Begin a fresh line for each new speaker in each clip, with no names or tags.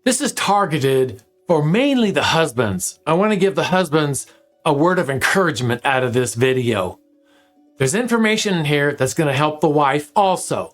This is targeted for mainly the husbands. I want to give the husbands a word of encouragement out of this video. There's information in here that's going to help the wife also.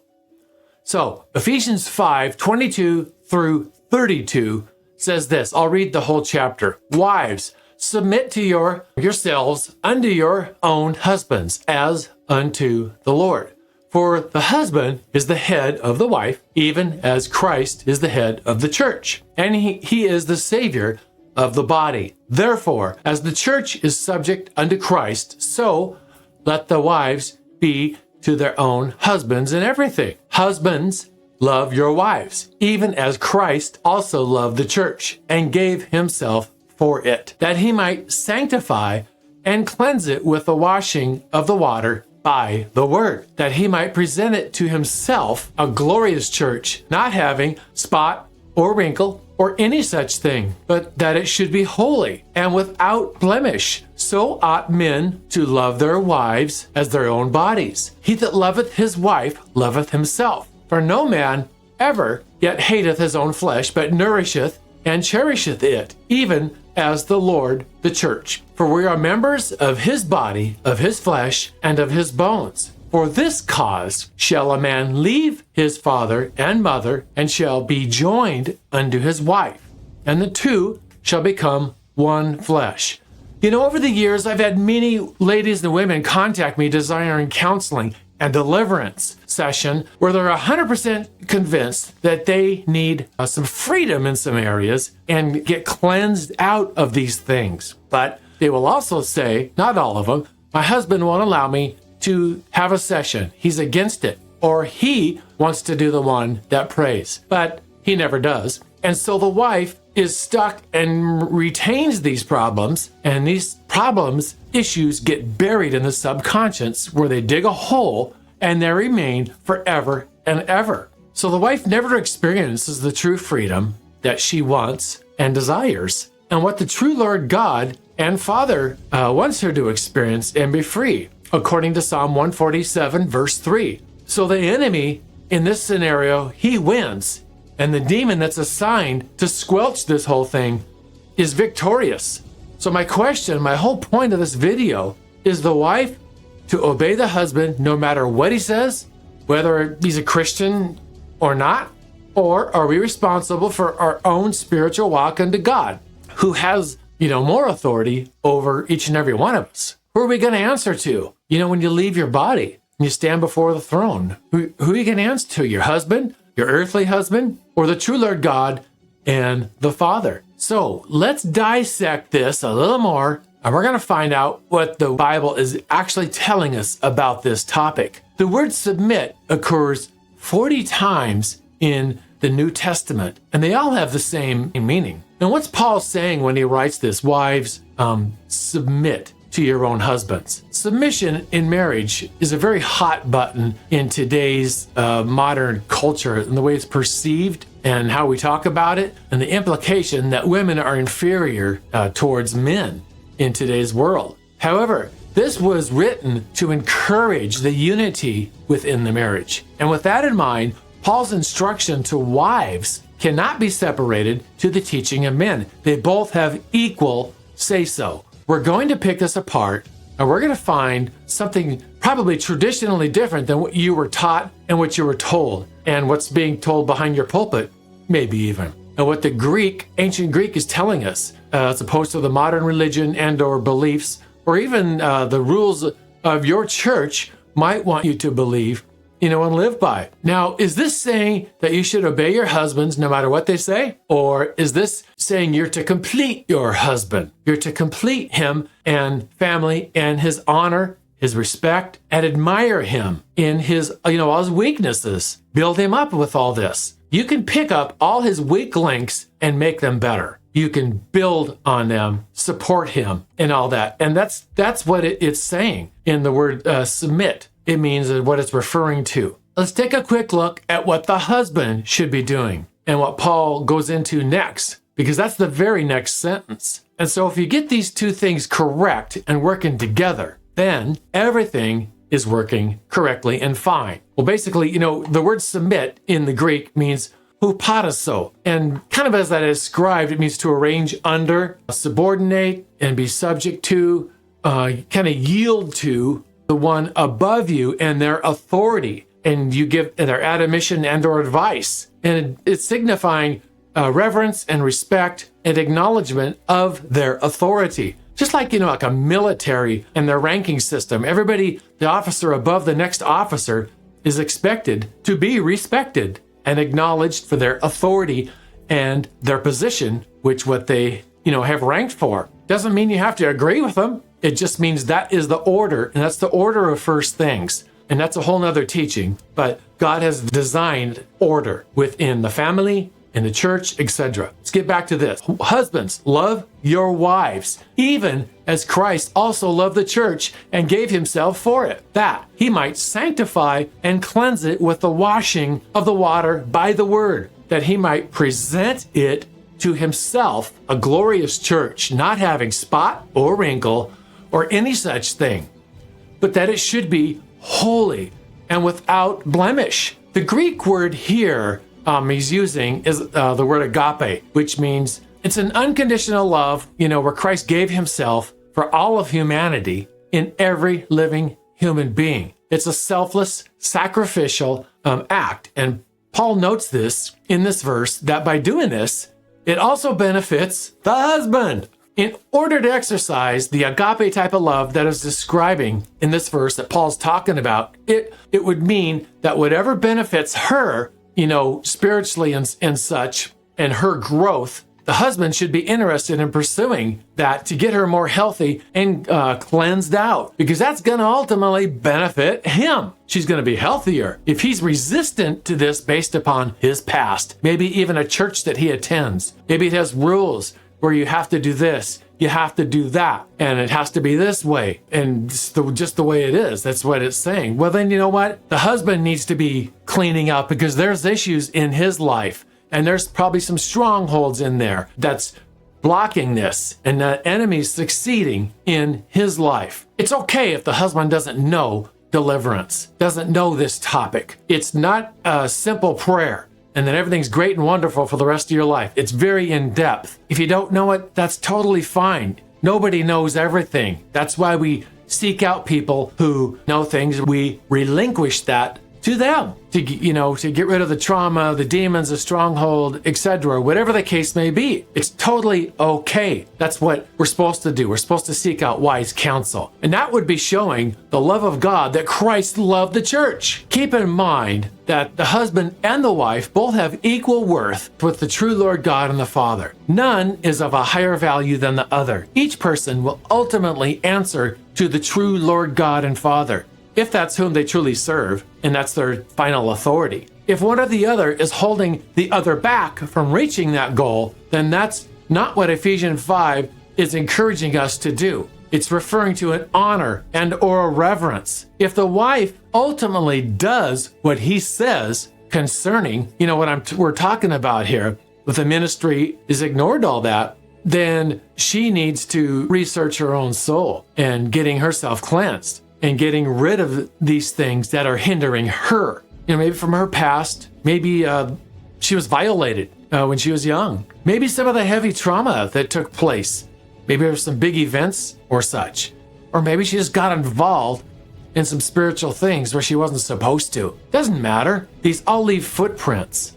So Ephesians 5:22 through 32 says this. I'll read the whole chapter. Wives, submit to yourselves unto your own husbands as unto the Lord. For the husband is the head of the wife, even as Christ is the head of the church, and he is the Savior of the body. Therefore, as the church is subject unto Christ, so let the wives be to their own husbands in everything. Husbands, love your wives, even as Christ also loved the church and gave himself for it, that he might sanctify and cleanse it with the washing of the water by the word, that he might present it to himself a glorious church, not having spot or wrinkle or any such thing, but that it should be holy and without blemish. So ought men to love their wives as their own bodies. He that loveth his wife loveth himself. For no man ever yet hateth his own flesh, but nourisheth and cherisheth it, even as the Lord the church. For we are members of his body, of his flesh, and of his bones. For this cause shall a man leave his father and mother, and shall be joined unto his wife, and the two shall become one flesh. You know, over the years, I've had many ladies and women contact me desiring counseling and deliverance session where they're 100% convinced that they need some freedom in some areas and get cleansed out of these things. But they will also say, not all of them, my husband won't allow me to have a session. He's against it. Or he wants to do the one that prays, but he never does. And so the wife is stuck and retains these problems, and these issues get buried in the subconscious where they dig a hole and they remain forever and ever. So the wife never experiences the true freedom that she wants and desires, and what the true Lord God and Father wants her to experience and be free, according to Psalm 147, verse 3. So the enemy in this scenario, he wins. And the demon that's assigned to squelch this whole thing is victorious. So my whole point of this video is the wife to obey the husband no matter what he says, whether he's a Christian or not, or are we responsible for our own spiritual walk unto God, who has, more authority over each and every one of us? Who are we going to answer to? When you leave your body and you stand before the throne, who are you going to answer to? Your husband? Your earthly husband, or the true Lord God and the Father? So let's dissect this a little more, and we're going to find out what the Bible is actually telling us about this topic. The word submit occurs 40 times in the New Testament, and they all have the same meaning. And what's Paul saying when he writes this? Wives, submit to your own husbands. Submission in marriage is a very hot button in today's modern culture, and the way it's perceived and how we talk about it, and the implication that women are inferior towards men in today's world. However, this was written to encourage the unity within the marriage. And with that in mind, Paul's instruction to wives cannot be separated to the teaching of men. They both have equal say-so. We're going to pick this apart, and we're going to find something probably traditionally different than what you were taught and what you were told, and what's being told behind your pulpit, maybe even. And what the ancient Greek is telling us, as opposed to the modern religion and or beliefs, or even the rules of your church might want you to believe, and live by. Now, is this saying that you should obey your husbands no matter what they say? Or is this saying you're to complete your husband? You're to complete him and family and his honor, his respect, and admire him in his, all his weaknesses. Build him up with all this. You can pick up all his weak links and make them better. You can build on them, support him, and all that. And that's what it's saying in the word submit. It means what it's referring to. Let's take a quick look at what the husband should be doing and what Paul goes into next, because that's the very next sentence. And so if you get these two things correct and working together, then everything is working correctly and fine. Well, basically, the word submit in the Greek means hupotasso. And kind of as that is described, it means to arrange under, subordinate, and be subject to, kind of yield to the one above you and their authority. And you give their admonition and or advice. And it's signifying reverence and respect and acknowledgement of their authority. Just like, like a military and their ranking system, everybody, the officer above the next officer is expected to be respected and acknowledged for their authority and their position, which what they, have ranked for. Doesn't mean you have to agree with them. It just means that is the order, and that's the order of first things. And that's a whole nother teaching, but God has designed order within the family, in the church, etc. Let's get back to this. Husbands, love your wives, even as Christ also loved the church and gave himself for it, that he might sanctify and cleanse it with the washing of the water by the word, that he might present it to himself a glorious church, not having spot or wrinkle or any such thing, but that it should be holy and without blemish. The Greek word here he's using is the word agape, which means it's an unconditional love, where Christ gave himself for all of humanity in every living human being. It's a selfless, sacrificial act. And Paul notes this in this verse, that by doing this, it also benefits the husband. In order to exercise the agape type of love that is describing in this verse that Paul's talking about, it would mean that whatever benefits her, spiritually and such, and her growth, the husband should be interested in pursuing that to get her more healthy and cleansed out, because that's going to ultimately benefit him. She's going to be healthier. If he's resistant to this based upon his past, maybe even a church that he attends, maybe it has rules where you have to do this, you have to do that, and it has to be this way, and just the way it is. That's what it's saying. Well, then you know what? The husband needs to be cleaning up, because there's issues in his life, and there's probably some strongholds in there that's blocking this, and the enemy's succeeding in his life. It's okay if the husband doesn't know deliverance, doesn't know this topic. It's not a simple prayer and then everything's great and wonderful for the rest of your life. It's very in-depth. If you don't know it, that's totally fine. Nobody knows everything. That's why we seek out people who know things. We relinquish that to them to get rid of the trauma, the demons, the stronghold, etc. Whatever the case may be, it's totally okay. That's what we're supposed to do. We're supposed to seek out wise counsel. And that would be showing the love of God that Christ loved the church. Keep in mind that the husband and the wife both have equal worth with the true Lord God and the Father. None is of a higher value than the other. Each person will ultimately answer to the true Lord God and Father, if that's whom they truly serve, and that's their final authority. If one or the other is holding the other back from reaching that goal, then that's not what Ephesians 5 is encouraging us to do. It's referring to an honor and or a reverence. If the wife ultimately does what he says concerning, what we're talking about here, if the ministry is ignored all that, then she needs to research her own soul and getting herself cleansed and getting rid of these things that are hindering her. Maybe from her past, maybe she was violated when she was young. Maybe some of the heavy trauma that took place. Maybe there were some big events or such. Or maybe she just got involved in some spiritual things where she wasn't supposed to. Doesn't matter. These all leave footprints.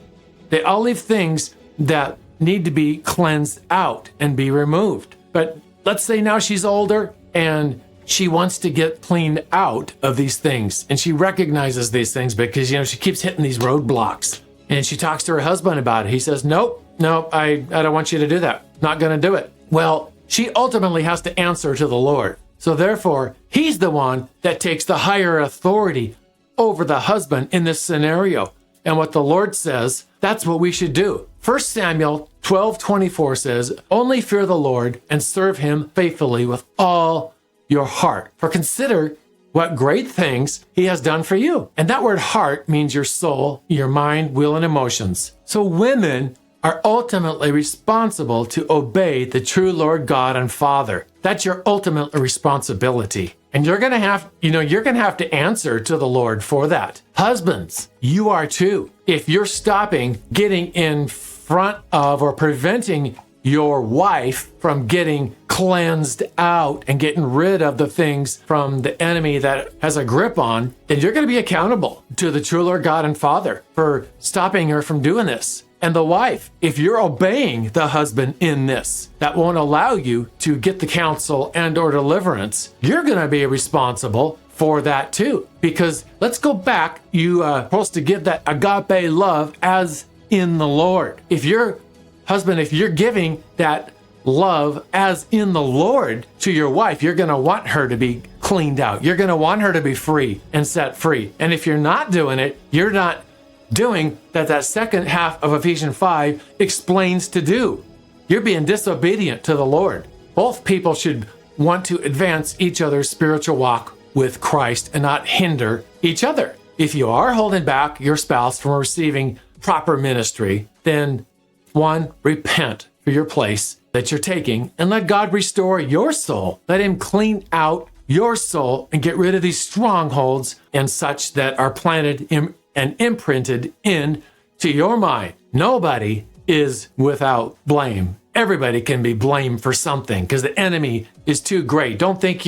They all leave things that need to be cleansed out and be removed. But let's say now she's older and she wants to get cleaned out of these things, and she recognizes these things because, she keeps hitting these roadblocks, and she talks to her husband about it. He says, nope, I don't want you to do that. Not going to do it. Well, she ultimately has to answer to the Lord. So therefore, he's the one that takes the higher authority over the husband in this scenario. And what the Lord says, that's what we should do. 1 Samuel 12:24 says, only fear the Lord and serve him faithfully with all your heart. For consider what great things he has done for you. And that word heart means your soul, your mind, will, and emotions. So women are ultimately responsible to obey the true Lord God and Father. That's your ultimate responsibility. And you're going to have to answer to the Lord for that. Husbands, you are too. If you're stopping getting in front of or preventing your wife from getting cleansed out and getting rid of the things from the enemy that has a grip on, then you're going to be accountable to the true Lord God and Father for stopping her from doing this. And the wife, if you're obeying the husband in this, that won't allow you to get the counsel and or deliverance, you're going to be responsible for that too. Because let's go back, you are supposed to give that agape love as in the Lord. If you're husband, if you're giving that love as in the Lord to your wife, you're going to want her to be cleaned out. You're going to want her to be free and set free. And if you're not doing it, you're not doing that second half of Ephesians 5 explains to do. You're being disobedient to the Lord. Both people should want to advance each other's spiritual walk with Christ and not hinder each other. If you are holding back your spouse from receiving proper ministry, then 1, repent for your place that you're taking and let God restore your soul. Let him clean out your soul and get rid of these strongholds and such that are planted and imprinted into your mind. Nobody is without blame. Everybody can be blamed for something because the enemy is too great. Don't think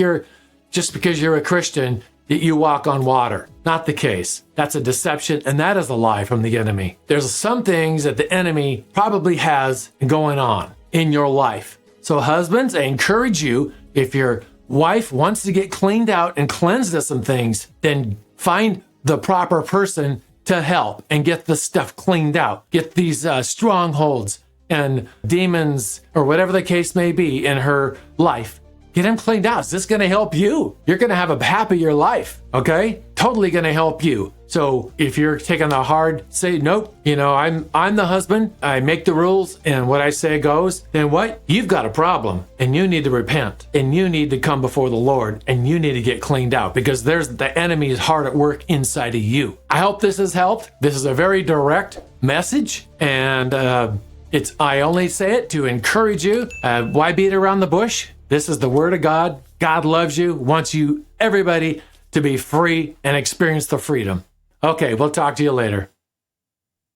just because you're a Christian that you walk on water. Not the case. That's a deception, and that is a lie from the enemy. There's some things that the enemy probably has going on in your life. So husbands, I encourage you, if your wife wants to get cleaned out and cleansed of some things, then find the proper person to help and get the stuff cleaned out. Get these strongholds and demons or whatever the case may be in her life. Get them cleaned out. Is this going to help you? You're going to have a happier life, okay? Totally going to help you. So if you're taking the hard, say, nope, I'm the husband, I make the rules, and what I say goes, then what? You've got a problem, and you need to repent, and you need to come before the Lord, and you need to get cleaned out, because the enemy is hard at work inside of you. I hope this has helped. This is a very direct message, and I only say it to encourage you. Why beat around the bush? This is the word of God. God loves you, wants everybody to be free and experience the freedom. Okay, we'll talk to you later.